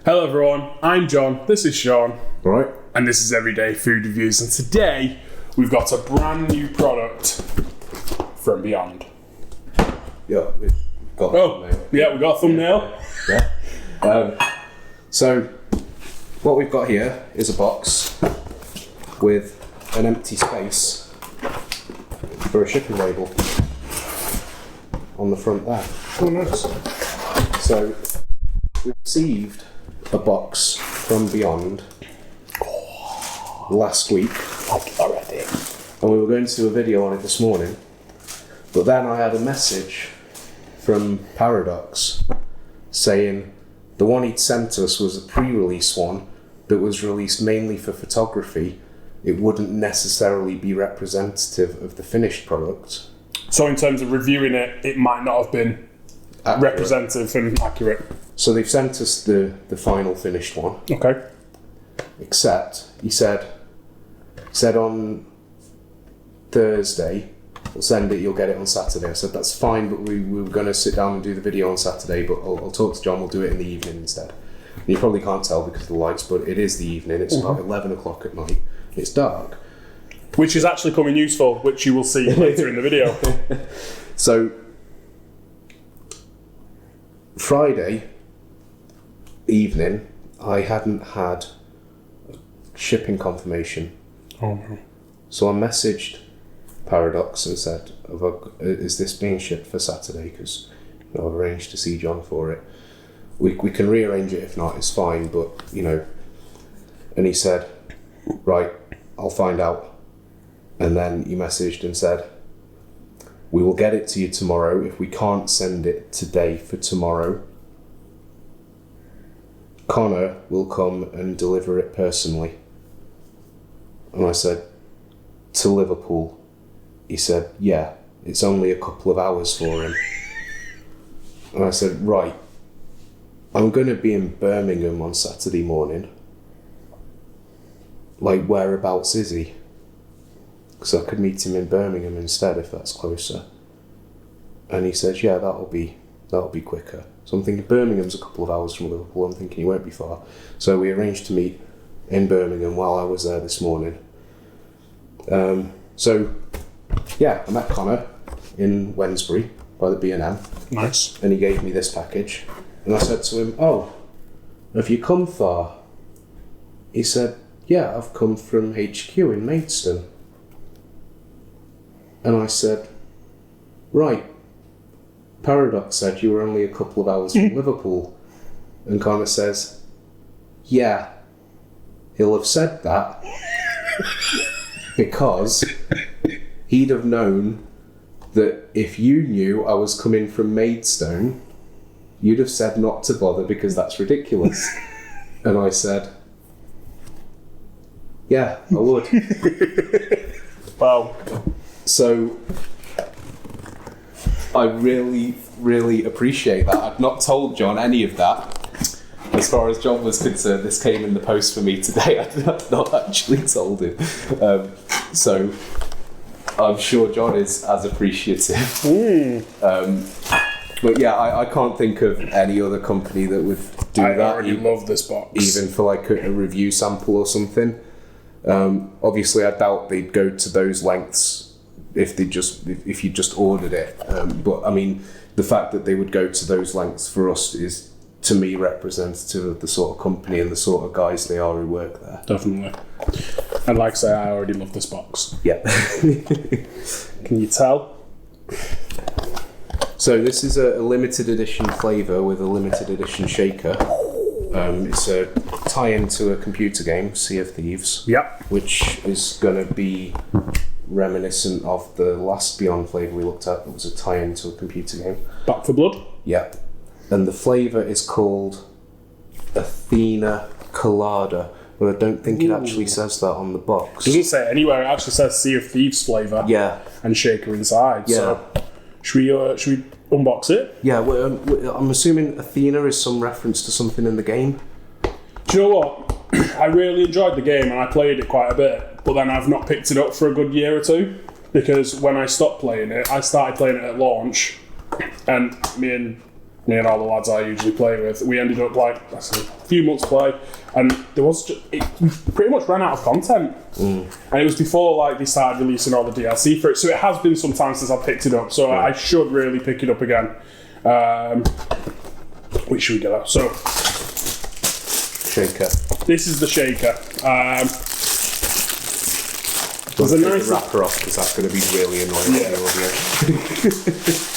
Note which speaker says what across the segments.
Speaker 1: Hello everyone, I'm John, this is Sean.
Speaker 2: Right.
Speaker 1: And this is Everyday Food Reviews, and today we've got a brand new product from Beyond.
Speaker 2: Yeah, we've got
Speaker 1: we got a thumbnail.
Speaker 2: Yeah. So, what we've got here is a box with an empty space for a shipping label on the front there.
Speaker 1: Oh, nice.
Speaker 2: So, we received a box from Beyond last week
Speaker 1: Already.
Speaker 2: and we were going to do a video on it this morning, but then I had a message from Paradox saying the one he'd sent us was a pre-release one that was released mainly for photography. It wouldn't necessarily be representative of the finished product.
Speaker 1: So in terms of reviewing it, it might not have been representative and accurate.
Speaker 2: So they've sent us the final finished one.
Speaker 1: Okay.
Speaker 2: Except, he said on Thursday, we'll send it, you'll get it on Saturday. I said, that's fine, but we were going to sit down and do the video on Saturday, but I'll talk to John, we'll do it in the evening instead. And you probably can't tell because of the lights, but it is the evening. It's about 11 o'clock at night. It's dark.
Speaker 1: Which is actually coming useful, which you will see later in the video.
Speaker 2: So, Friday evening, I hadn't had shipping confirmation.
Speaker 1: Oh no.
Speaker 2: So I messaged Paradox and said, is this being shipped for Saturday? Because I've arranged to see John for it. We can rearrange it if not, it's fine, but and he said, right, I'll find out. And then he messaged and said, we will get it to you tomorrow. If we can't send it today for tomorrow, Connor will come and deliver it personally. And I said, to Liverpool? He said, yeah, it's only a couple of hours for him. And I said, right, I'm going to be in Birmingham on Saturday morning. Like, whereabouts is he? Because I could meet him in Birmingham instead if that's closer. And he says, yeah, that'll be quicker. So I'm thinking Birmingham's a couple of hours from Liverpool. I'm thinking he won't be far. So we arranged to meet in Birmingham while I was there this morning. I met Connor in Wednesbury by the B&M.
Speaker 1: Nice.
Speaker 2: And he gave me this package. And I said to him, oh, have you come far? He said, yeah, I've come from HQ in Maidstone. And I said, right, Paradox said you were only a couple of hours from Liverpool. And Connor says, yeah, he'll have said that because he'd have known that if you knew I was coming from Maidstone, you'd have said not to bother because that's ridiculous. And I said, yeah, I would.
Speaker 1: Wow.
Speaker 2: So I really, really appreciate that. I've not told John any of that. As far as John was concerned, this came in the post for me today. I've not actually told him. So I'm sure John is as appreciative. But yeah, I can't think of any other company that would do that.
Speaker 1: I already love this box.
Speaker 2: Even for like a review sample or something. Obviously, I doubt they'd go to those lengths if you just ordered it. But I mean, the fact that they would go to those lengths for us is, to me, representative of the sort of company and the sort of guys they are who work there.
Speaker 1: Definitely. And like I say, I already love this box.
Speaker 2: Yeah.
Speaker 1: Can you tell?
Speaker 2: So this is a limited edition Flavour with a limited edition shaker. It's a tie-in to a computer game, Sea of Thieves.
Speaker 1: Yep.
Speaker 2: Which is going to be reminiscent of the last Beyond Flavour we looked at. It was a tie-in to a computer game.
Speaker 1: Back for Blood?
Speaker 2: Yeah. And the flavour is called Athena Colada, but I don't think it actually says that on the box.
Speaker 1: It doesn't say it anywhere. It actually says Sea of Thieves flavour.
Speaker 2: Yeah.
Speaker 1: And shaker inside. Yeah. So should we unbox it?
Speaker 2: Yeah, I'm assuming Athena is some reference to something in the game.
Speaker 1: Do you know what? I really enjoyed the game and I played it quite a bit, but then I've not picked it up for a good year or two because when I stopped playing it, I started playing it at launch, and me and me and all the lads I usually play with, we ended up like a few months play, and there was we pretty much ran out of content, and it was before like they started releasing all the DLC for it. So it has been some time since I picked it up. So I should really pick it up again. Which should we get out? So
Speaker 2: Shaker.
Speaker 1: this is the shaker. There's a nice
Speaker 2: wrapper off because that's going to be really annoying on the audio.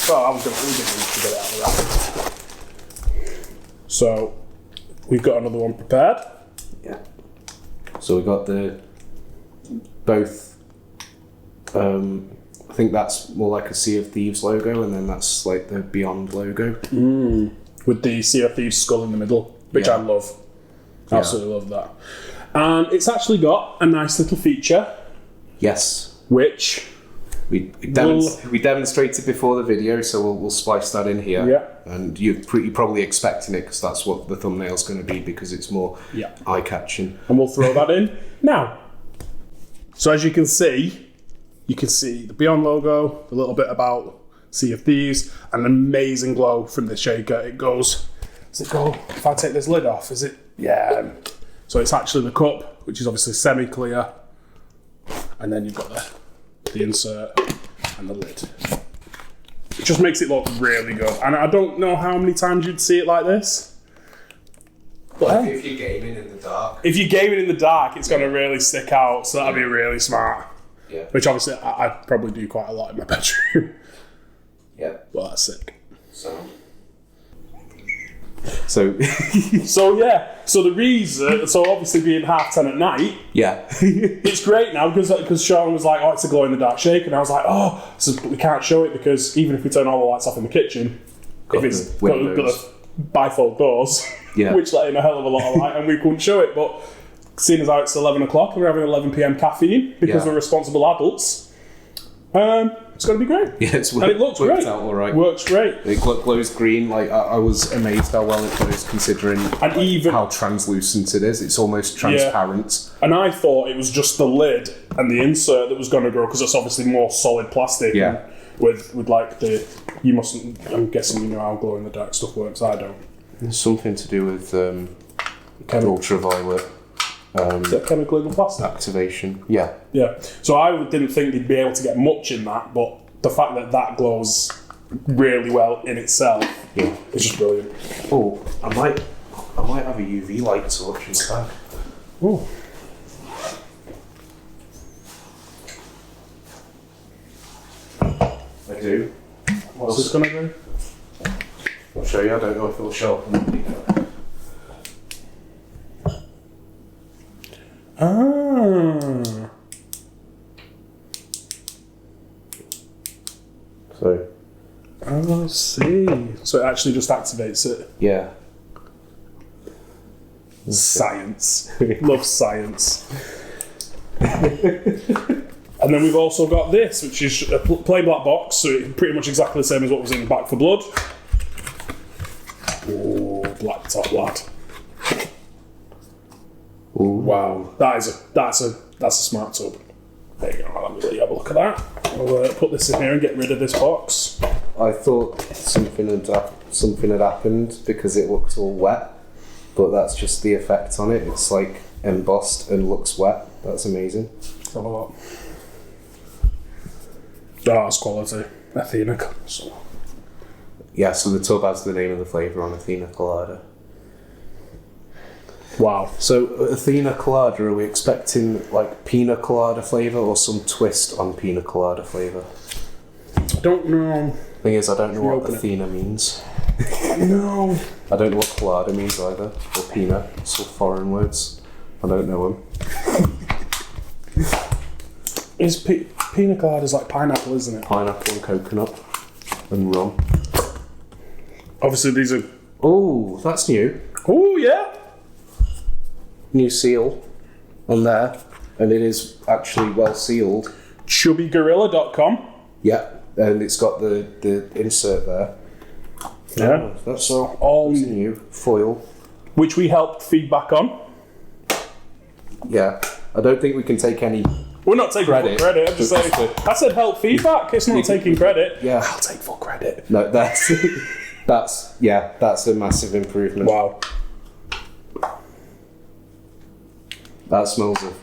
Speaker 1: Oh, I was going to get it out of that. So, we've got another one prepared.
Speaker 2: Yeah. So we got both. I think that's more like a Sea of Thieves logo, and then that's like the Beyond logo.
Speaker 1: With the Sea of Thieves skull in the middle, which I love. Absolutely love that. And it's actually got a nice little feature.
Speaker 2: Yes.
Speaker 1: Which
Speaker 2: we demonstrated before the video, so we'll splice that in here.
Speaker 1: Yeah.
Speaker 2: And you're probably expecting it because that's what the thumbnail's going to be, because it's more eye-catching.
Speaker 1: And we'll throw that in now. So as you can see the Beyond logo, a little bit about Sea of Thieves, an amazing glow from the shaker. It goes, does it go, if I take this lid off, is it? Yeah. So it's actually the cup, which is obviously semi-clear. And then you've got the insert and the lid. It just makes it look really good. And I don't know how many times you'd see it like this. But
Speaker 2: if you're gaming in the dark.
Speaker 1: If you're gaming in the dark, it's going to really stick out. So that'd be really smart.
Speaker 2: Yeah.
Speaker 1: Which obviously I probably do quite a lot in my bedroom.
Speaker 2: Yeah.
Speaker 1: Well, that's sick.
Speaker 2: So
Speaker 1: the reason, obviously being 10:30 at night, it's great now because Sean was like, oh, it's a glow in the dark shake, and I was like, oh, so we can't show it because even if we turn all the lights off in the kitchen, if it's got the bifold doors, which let in a hell of a lot of light, and we couldn't show it, but seeing as how it's 11 o'clock and we're having 11 p.m. caffeine because we're responsible adults, it's going to be great.
Speaker 2: Yeah,
Speaker 1: and it looks great.
Speaker 2: Out all right.
Speaker 1: Works great.
Speaker 2: It glows green. Like I was amazed how well it glows, considering how translucent it is. It's almost transparent.
Speaker 1: And I thought it was just the lid and the insert that was going to grow because it's obviously more solid plastic.
Speaker 2: Yeah.
Speaker 1: With like you mustn't. I'm guessing you know how glow in the dark stuff works. I don't.
Speaker 2: There's something to do with ultraviolet.
Speaker 1: Is that chemical in the plastic?
Speaker 2: Activation. Yeah.
Speaker 1: Yeah. So I didn't think they'd be able to get much in that, but the fact that glows really well in itself is just brilliant.
Speaker 2: Oh, I might have a UV light torch in the back.
Speaker 1: Oh.
Speaker 2: I do.
Speaker 1: What's this going to do?
Speaker 2: I'll show you. I don't know if it'll show up on the video. So.
Speaker 1: Oh, I see. So it actually just activates it.
Speaker 2: Yeah.
Speaker 1: Science. Love science. And then we've also got this, which is a plain black box, so it's pretty much exactly the same as what was in Back for Blood. Oh, black top lad.
Speaker 2: Ooh.
Speaker 1: Wow, that's a smart tub. There you go. Let me let you have a look at that. I'll put this in here and get rid of this box.
Speaker 2: I thought something had happened because it looked all wet, but that's just the effect on it. It's like embossed and looks wet. That's amazing.
Speaker 1: Let's have a look. Oh, that's quality. Athena Colada.
Speaker 2: Yeah, so the tub has the name of the flavour on Athena Colada.
Speaker 1: Wow.
Speaker 2: So Athena Colada, are we expecting like pina colada flavour or some twist on pina colada flavour?
Speaker 1: I don't know.
Speaker 2: Thing is, I don't know what Athena means.
Speaker 1: No.
Speaker 2: I don't know what colada means either, or pina. It's all foreign words. I don't know them.
Speaker 1: Is pina colada is like pineapple, isn't it?
Speaker 2: Pineapple and coconut and rum.
Speaker 1: Obviously, these are.
Speaker 2: Oh, that's new.
Speaker 1: Oh yeah.
Speaker 2: New seal on there, and it is actually well sealed.
Speaker 1: Chubbygorilla.com.
Speaker 2: Yeah, and it's got the insert there.
Speaker 1: Yeah,
Speaker 2: oh, that's
Speaker 1: all
Speaker 2: new foil,
Speaker 1: which we helped feedback on.
Speaker 2: Yeah, I don't think we can take any.
Speaker 1: We're not taking full credit. I'm just saying. I said help feedback. It's not taking credit.
Speaker 2: Yeah,
Speaker 1: I'll take full credit.
Speaker 2: No, that's That's a massive improvement.
Speaker 1: Wow.
Speaker 2: That smells of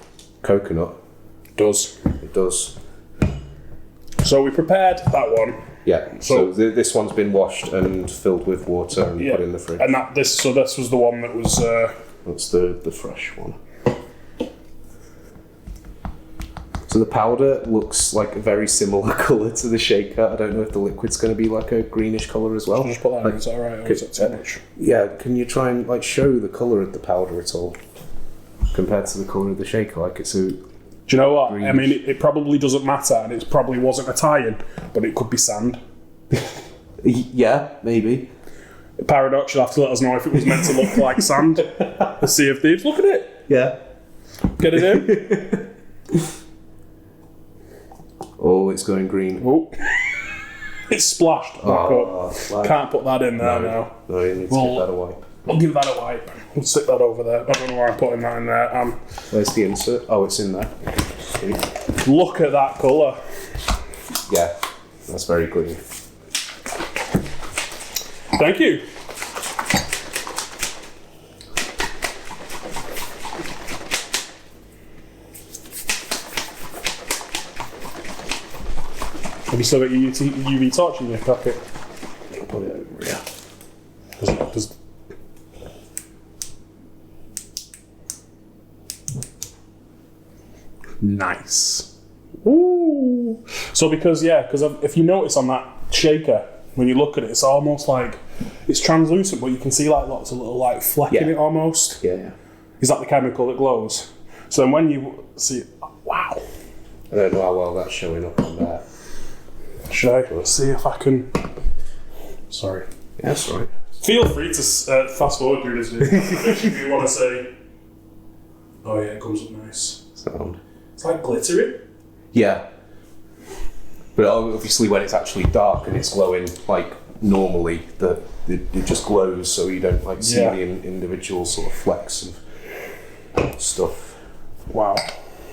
Speaker 2: coconut.
Speaker 1: Does.
Speaker 2: It does.
Speaker 1: So we prepared that one.
Speaker 2: Yeah. So this one's been washed and filled with water and put in the fridge.
Speaker 1: And this was the one that was.
Speaker 2: That's the fresh one. So the powder looks like a very similar colour to the shaker. I don't know if the liquid's going to be like a greenish colour as well.
Speaker 1: I'll just put that in. Is that alright? Or is that too much?
Speaker 2: Yeah. Can you try and like show the colour of the powder at all compared to the colour of the shaker? Like it's a.
Speaker 1: Do you know what?
Speaker 2: Greenish.
Speaker 1: I mean, it probably doesn't matter, and it probably wasn't a tie-in, but it could be sand.
Speaker 2: Yeah, maybe.
Speaker 1: Paradox, you'll have to let us know if it was meant to look like sand. The Sea of Thieves. Look at it.
Speaker 2: Yeah.
Speaker 1: Get it in.
Speaker 2: Oh, it's going green.
Speaker 1: Oh. It's splashed back up.
Speaker 2: Like,
Speaker 1: Can't put that in there now.
Speaker 2: No, you need to give that a wipe.
Speaker 1: I'll give that a wipe. We'll stick that over there. I don't know why I'm putting that in there.
Speaker 2: Where's the insert? Oh, it's in there. Sweet.
Speaker 1: Look at that colour.
Speaker 2: Yeah, that's very green.
Speaker 1: Thank you. Have you still got your UV torch in your pocket?
Speaker 2: I'll put it over here.
Speaker 1: Does Nice. Ooh. So because if you notice on that shaker, when you look at it, it's almost like it's translucent, but you can see like lots of little like fleck in it almost.
Speaker 2: Yeah.
Speaker 1: Is that the chemical that glows? So then when you see it, wow.
Speaker 2: I don't know how well that's showing up on there.
Speaker 1: Should I see if I can? Sorry.
Speaker 2: Yeah, that's right.
Speaker 1: Feel free to fast forward through this video if you want to say. Oh yeah, it comes up nice.
Speaker 2: Sound.
Speaker 1: It's like glittery.
Speaker 2: Yeah. But obviously when it's actually dark and it's glowing like normally, it just glows, so you don't like see the individual sort of flecks of stuff.
Speaker 1: Wow.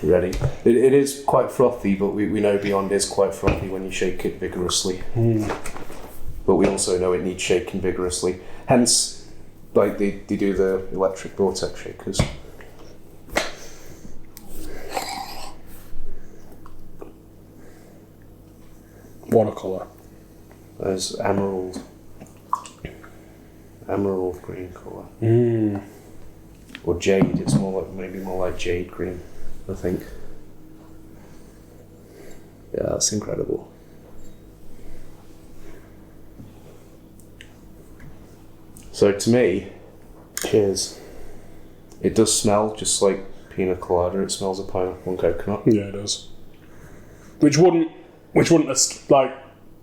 Speaker 2: Ready? It is quite frothy, but we know Beyond is quite frothy when you shake it vigorously. But we also know it needs shaking vigorously. Hence, like they do the electric vortex shakers.
Speaker 1: Watercolour.
Speaker 2: There's emerald green colour. Or jade. It's maybe more like jade green, I think. Yeah, that's incredible. So to me, cheers. It does smell just like pina colada. It smells of pineapple and coconut.
Speaker 1: Yeah, it does. Which wouldn't like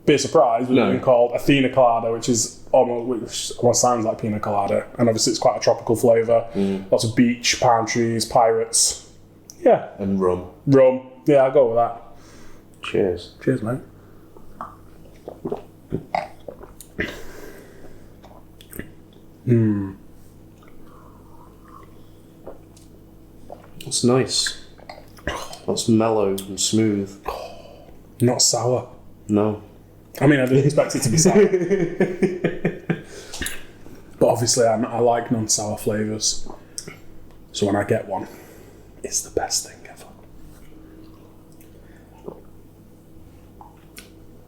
Speaker 1: be a surprise. We've been called Athena Colada, which almost sounds like pina colada, and obviously it's quite a tropical flavour. Lots of beach, palm trees, pirates. Yeah.
Speaker 2: And rum.
Speaker 1: Yeah, I'll go with that.
Speaker 2: Cheers.
Speaker 1: Cheers, mate.
Speaker 2: It's nice. That's mellow and smooth.
Speaker 1: Not sour.
Speaker 2: No.
Speaker 1: I mean, I didn't expect it to be sour. But obviously I like non-sour flavours. So when I get one, it's the best thing ever.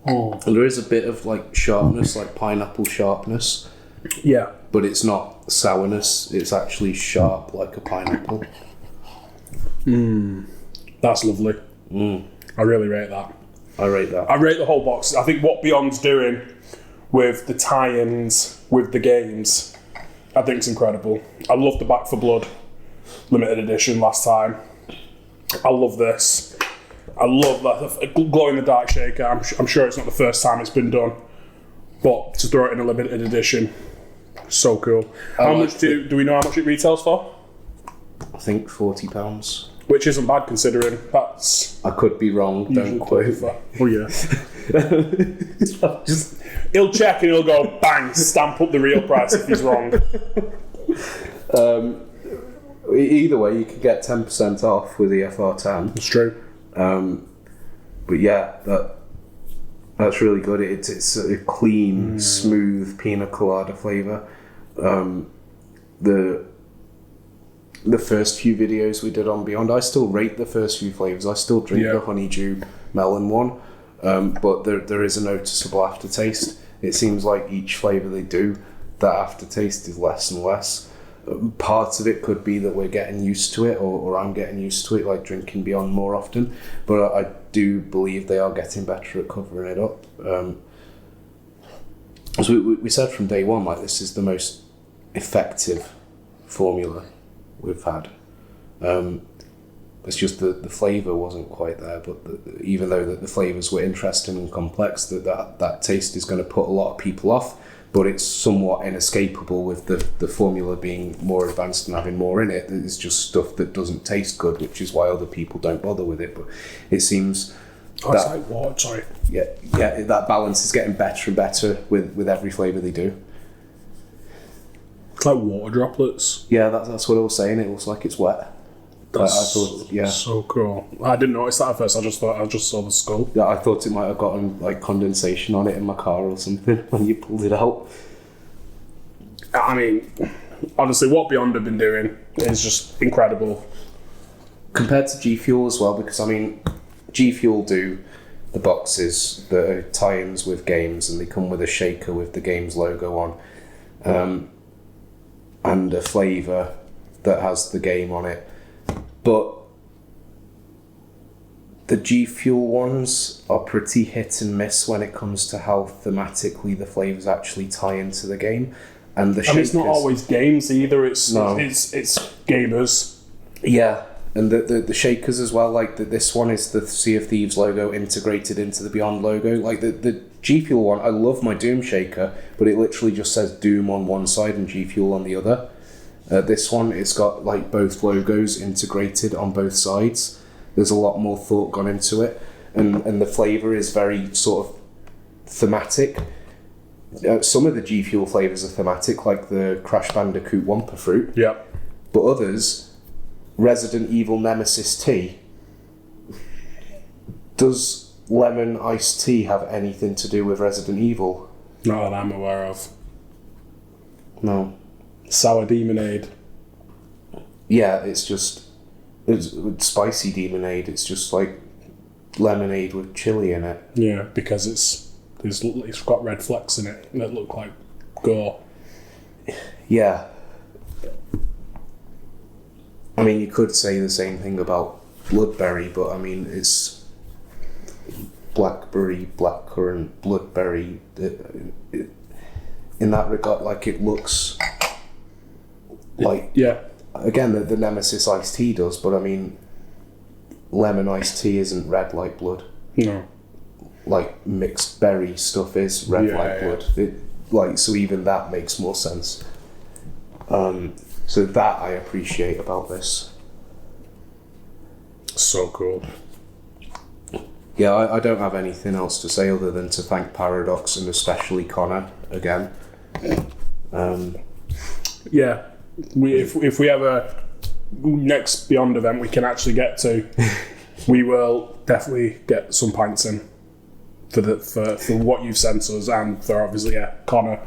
Speaker 2: And there is a bit of like sharpness, like pineapple sharpness.
Speaker 1: Yeah.
Speaker 2: But it's not sourness, it's actually sharp like a pineapple.
Speaker 1: That's lovely. I really rate that.
Speaker 2: I rate that.
Speaker 1: I rate the whole box. I think what Beyond's doing with the tie-ins with the games, I think it's incredible. I love the Back for Blood limited edition last time. I love this. I love that glow in the dark shaker. I'm sure it's not the first time it's been done, but to throw it in a limited edition, so cool. How much do we know how much it retails for?
Speaker 2: I think £40.
Speaker 1: Which isn't bad considering that's.
Speaker 2: I could be wrong. Don't quote me.
Speaker 1: Oh yeah. He'll check and he'll go bang, stamp up the real price if he's wrong.
Speaker 2: Either way, you could get 10% off with the FR10.
Speaker 1: It's true.
Speaker 2: But yeah, that That's really good. It's a clean, smooth pina colada flavour. The first few videos we did on Beyond, I still rate the first few flavours. I still drink the honeydew melon one, but there is a noticeable aftertaste. It seems like each flavour they do, that aftertaste is less and less. Parts of it could be that we're getting used to it, or I'm getting used to it, like drinking Beyond more often, but I do believe they are getting better at covering it up. As we said from day one, like, this is the most effective formula we've had. It's just the flavour wasn't quite there, but even though the flavours were interesting and complex, that taste is going to put a lot of people off, but it's somewhat inescapable with the formula being more advanced and having more in it. It's just stuff that doesn't taste good, which is why other people don't bother with it. But it seems
Speaker 1: it's like water, sorry.
Speaker 2: Yeah, that balance is getting better and better with every flavour they do.
Speaker 1: It's like water droplets.
Speaker 2: Yeah, that's what I was saying. It looks like it's wet.
Speaker 1: That's
Speaker 2: I thought, yeah,
Speaker 1: so cool. I didn't notice that at first. I just saw the skull.
Speaker 2: Yeah, I thought it might have gotten like condensation on it in my car or something when you pulled it out.
Speaker 1: I mean, honestly, what Beyond have been doing is just incredible.
Speaker 2: Compared to G Fuel as well, because I mean, G Fuel do the boxes that are tie-ins with games, and they come with a shaker with the game's logo on, and a flavour that has the game on it. But the G Fuel ones are pretty hit and miss when it comes to how thematically the flavours actually tie into the game. And the shakers,
Speaker 1: it's not always games either. It's gamers.
Speaker 2: Yeah, and the shakers as well. Like this one is the Sea of Thieves logo integrated into the Beyond logo. Like the G Fuel one, I love my Doom shaker, but it literally just says Doom on one side and G Fuel on the other. This one, it's got like both logos integrated on both sides. There's a lot more thought gone into it, and the flavour is very sort of thematic. Some of the G Fuel flavours are thematic, like the Crash Bandicoot Wumpa Fruit.
Speaker 1: Yeah.
Speaker 2: But others, Resident Evil Nemesis Tea. Does lemon iced tea have anything to do with Resident Evil?
Speaker 1: Not that I'm aware of.
Speaker 2: No.
Speaker 1: Sour Demonade.
Speaker 2: Yeah, it's spicy Demonade. It's just like lemonade with chili in it.
Speaker 1: Yeah, because it's got red flecks in it that look like gore.
Speaker 2: Yeah. I mean, you could say the same thing about Bloodberry, but I mean, it's blackberry, blackcurrant, bloodberry. In that regard, like, it looks like,
Speaker 1: yeah.
Speaker 2: Again, the Nemesis iced tea does, but I mean, lemon iced tea isn't red like blood.
Speaker 1: No.
Speaker 2: Like mixed berry stuff is red like blood. So even that makes more sense. So that I appreciate about this.
Speaker 1: So cool.
Speaker 2: Yeah, I don't have anything else to say other than to thank Paradox and especially Connor again.
Speaker 1: Yeah, if we have a next Beyond event we can actually get to, we will definitely get some pints in for what you've sent us, and for obviously Connor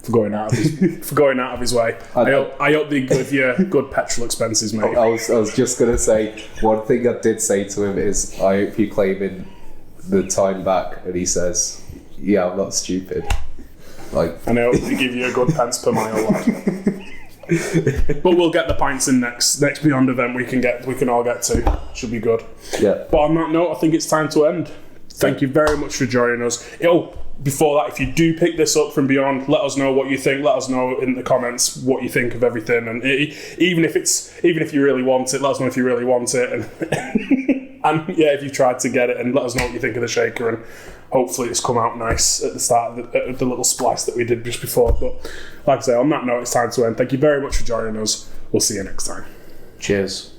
Speaker 1: for going out of his way. I hope they give you good petrol expenses, mate.
Speaker 2: I was just gonna say, one thing I did say to him is, I hope you claiming the time back, and he says, "Yeah, I'm not stupid." Like,
Speaker 1: and I hope they give you a good pence per mile, lad. But we'll get the pints in next Beyond event we can all get to. Should be good.
Speaker 2: Yeah.
Speaker 1: But on that note, I think it's time to end. Thank you very much for joining us. Before that, if you do pick this up from Beyond, let us know what you think. Let us know in the comments what you think of everything, and even if you really want it, let us know if you really want it, and if you tried to get it, and let us know what you think of the shaker, and hopefully it's come out nice at the start of the little splice that we did just before. But like I say, on that note, it's time to end. Thank you very much for joining us. We'll see you next time.
Speaker 2: Cheers.